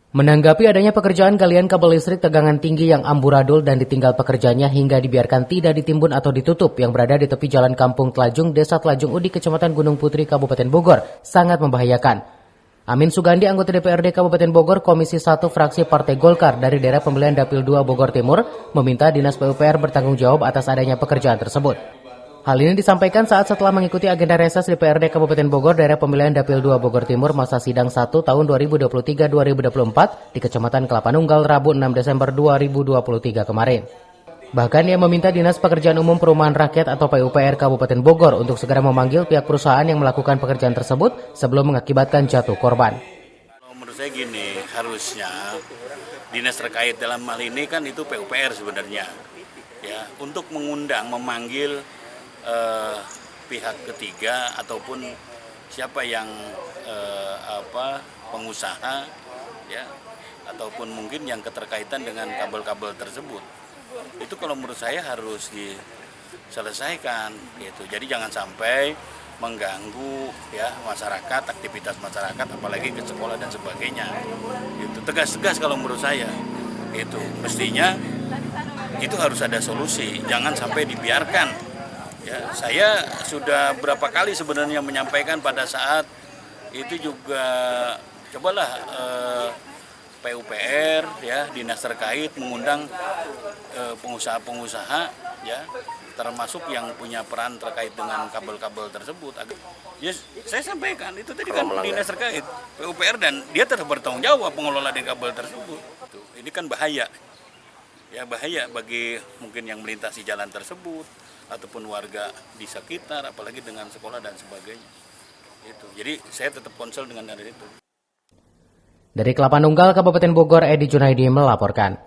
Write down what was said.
Menanggapi adanya pekerjaan galian kabel listrik tegangan tinggi yang amburadul dan ditinggal pekerjanya hingga dibiarkan tidak ditimbun atau ditutup yang berada di tepi jalan Kampung Telajung, Desa Telajung Udi, Kecamatan Gunung Putri, Kabupaten Bogor, sangat membahayakan. Amin Sugandi, anggota DPRD Kabupaten Bogor, Komisi 1 Fraksi Partai Golkar dari daerah pemilihan Dapil 2 Bogor Timur, meminta Dinas PUPR bertanggung jawab atas adanya pekerjaan tersebut. Hal ini disampaikan saat setelah mengikuti agenda reses DPRD Kabupaten Bogor daerah pemilihan Dapil 2 Bogor Timur masa sidang 1 tahun 2023-2024 di Kecamatan Kelapa Nunggal Rabu 6 Desember 2023 kemarin. Bahkan ia meminta Dinas Pekerjaan Umum Perumahan Rakyat atau PUPR Kabupaten Bogor untuk segera memanggil pihak perusahaan yang melakukan pekerjaan tersebut sebelum mengakibatkan jatuh korban. Menurut saya gini, harusnya dinas terkait dalam hal ini kan itu PUPR sebenarnya, ya, untuk mengundang, memanggil pihak ketiga ataupun siapa yang pengusaha, ya, ataupun mungkin yang keterkaitan dengan kabel-kabel tersebut. Itu kalau menurut saya harus diselesaikan, gitu. Jadi jangan sampai mengganggu, ya, masyarakat, aktivitas masyarakat, apalagi ke sekolah dan sebagainya. Itu tegas-tegas kalau menurut saya. Itu mestinya itu harus ada solusi, jangan sampai dibiarkan. Ya, saya sudah berapa kali sebenarnya menyampaikan pada saat itu juga cobalah PUPR, ya, dinas terkait mengundang pengusaha-pengusaha, ya, termasuk yang punya peran terkait dengan kabel-kabel tersebut. Ya, saya sampaikan itu tadi kan dinas terkait PUPR dan dia tetap bertanggung jawab pengelola di kabel tersebut. Ini kan bahaya. Ya, bahaya bagi mungkin yang melintasi jalan tersebut ataupun warga di sekitar, apalagi dengan sekolah dan sebagainya. Itu. Jadi saya tetap konsul dengan dari itu. Dari Kelapa Nunggal, Kabupaten Bogor, Edi Junaidi melaporkan.